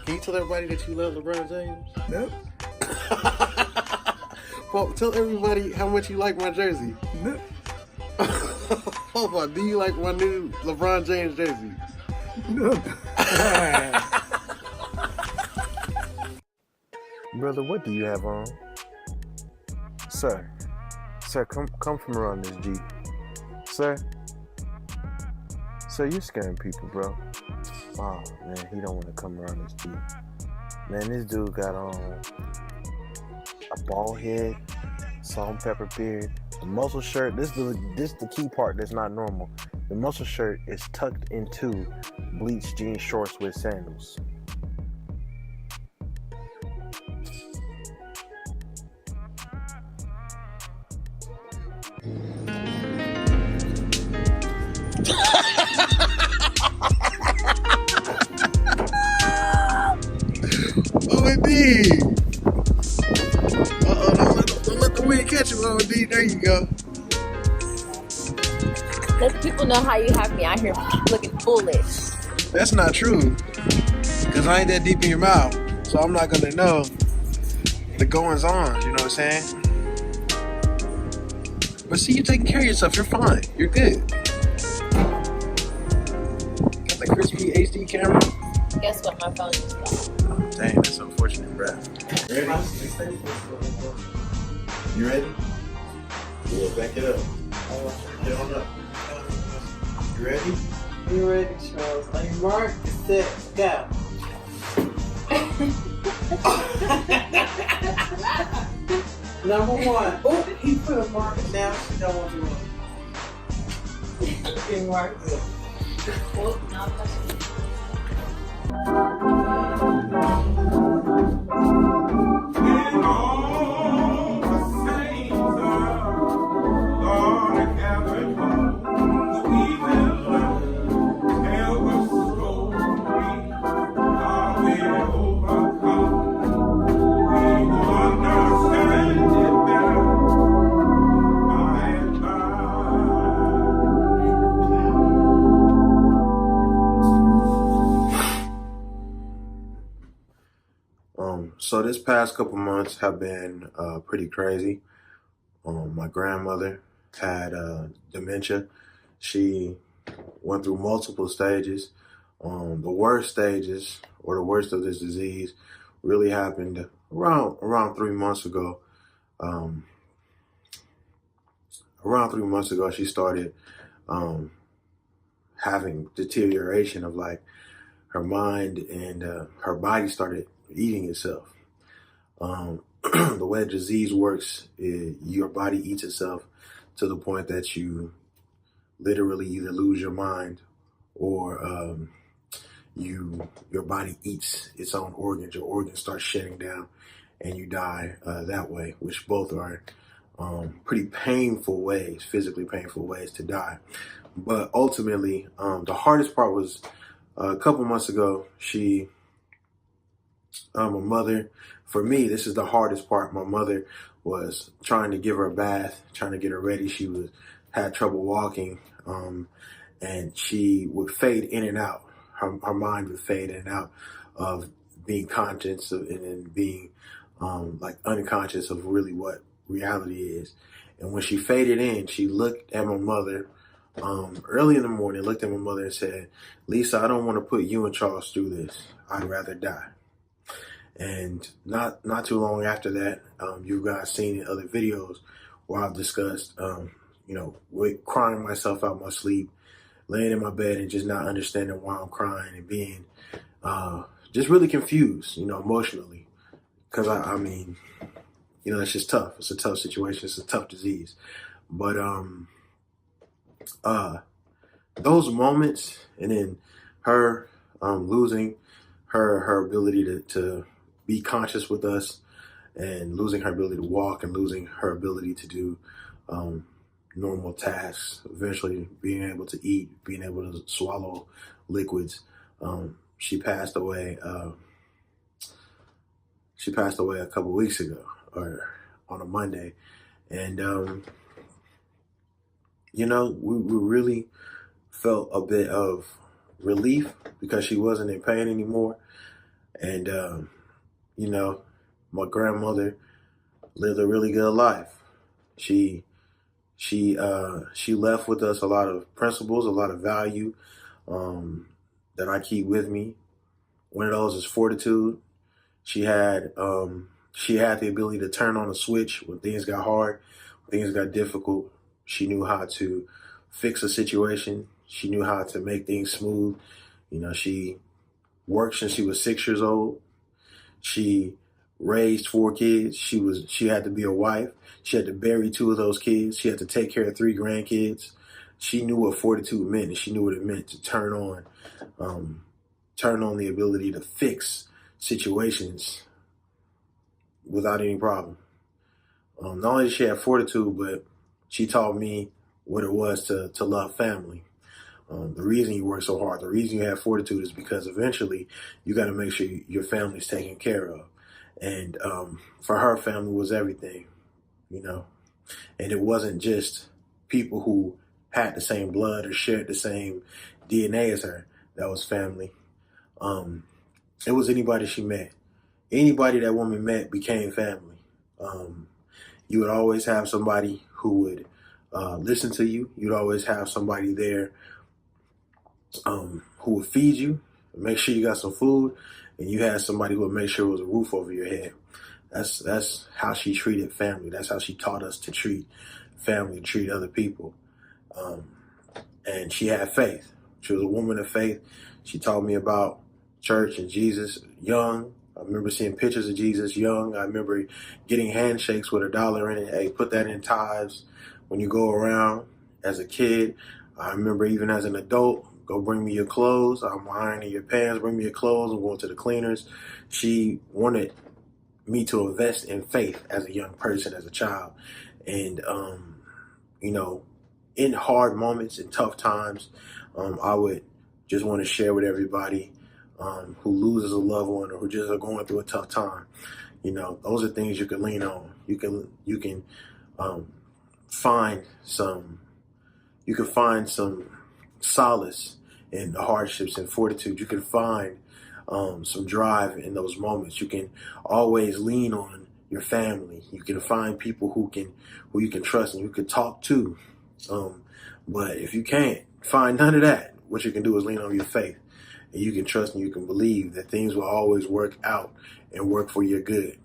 Can you tell everybody that you love LeBron James? No. Well, tell everybody how much you like my jersey. No. Papa, do you like my new LeBron James jersey? No. Brother, what do you have on? Sir, come from around this Jeep. Sir, you're scaring people, bro. Oh, man, he don't want to come around this Jeep. Man, this dude got on a bald head, salt and pepper beard, a muscle shirt. This the key part that's not normal. The muscle shirt is tucked into bleached jean shorts with sandals. OD. Don't let the wind catch you, OD. There you go. Let people know how you have me out here looking foolish. That's not true. Because I ain't that deep in your mouth. So I'm not going to know the goings on. You know what I'm saying? But see, you're taking care of yourself. You're fine. You're good. Got the crispy HD camera. Guess what? My phone just died. Oh, dang, that's unfortunate, bro. Ready? You ready? Yeah, back it up. Get on up. You ready? You ready, Charles? On your mark, set, go. Number one. Oh, he put a mark now. She don't want to run. Get marked up. Oh, now touching. So this past couple months have been pretty crazy. My grandmother had dementia. She went through multiple stages. The worst stages, or the worst of this disease, really happened around 3 months ago. Around 3 months ago, she started having deterioration of like her mind, and her body started eating itself. The way the disease works is your body eats itself to the point that you literally either lose your mind or your body eats its own organs. Your organs start shutting down and you die that way, which both are pretty painful ways, physically painful ways to die. But ultimately, the hardest part was a couple months ago. My mother, for me, this is the hardest part. My mother was trying to give her a bath, trying to get her ready. She had trouble walking, and she would fade in and out. Her mind would fade in and out of being conscious and then being like unconscious of really what reality is. And when she faded in, she looked at my mother early in the morning, looked at my mother and said, "Lisa, I don't want to put you and Charles through this. I'd rather die." And not too long after that, you guys seen in other videos where I've discussed, crying myself out my sleep, laying in my bed and just not understanding why I'm crying and being just really confused, emotionally. Because I mean, it's just tough. It's a tough situation. It's a tough disease. But those moments, and then her losing her ability to be conscious with us, and losing her ability to walk, and losing her ability to do normal tasks, eventually being able to eat, being able to swallow liquids. She passed away. She passed away a couple weeks ago, or on a Monday, and we really felt a bit of relief because she wasn't in pain anymore. And, you know, my grandmother lived a really good life. She she left with us a lot of principles, a lot of value um, that I keep with me. One of those is fortitude. She had the ability to turn on a switch when things got hard, when things got difficult. She knew how to fix a situation. She knew how to make things smooth. You know, she worked since she was 6 years old. She raised 4 kids. She had to be a wife. She had to bury 2 of those kids. She had to take care of 3 grandkids. She knew what fortitude meant, and she knew what it meant to turn on the ability to fix situations without any problem. Not only did she have fortitude, but she taught me what it was to love family. The reason you work so hard, the reason you have fortitude is because eventually you got to make sure your family's taken care of. And for her, family was everything, you know. And it wasn't just people who had the same blood or shared the same DNA as her that was family. It was anybody she met. Anybody that woman met became family. You would always have somebody who would listen to you. You'd always have somebody there who would feed you, make sure you got some food, and you had somebody who would make sure it was a roof over your head. That's how she treated family. That's how she taught us to treat family, treat other people. And she had faith. She was a woman of faith. She taught me about church and Jesus young. I remember seeing pictures of Jesus young. I remember getting handshakes with $1 in it. Hey, put that in tithes when you go around. As a kid, I remember even as an adult, go bring me your clothes. I'm ironing your pants, bring me your clothes. I'm going to the cleaners. She wanted me to invest in faith as a young person, as a child. And, you know, in hard moments, in tough times, I would just want to share with everybody who loses a loved one or who just are going through a tough time. You know, those are things you can lean on. You can find some solace in the hardships and fortitude. You can find some drive in those moments. You can always lean on your family. You can find people who you can trust and you can talk to. But if you can't find none of that, what you can do is lean on your faith. And you can trust and you can believe that things will always work out and work for your good.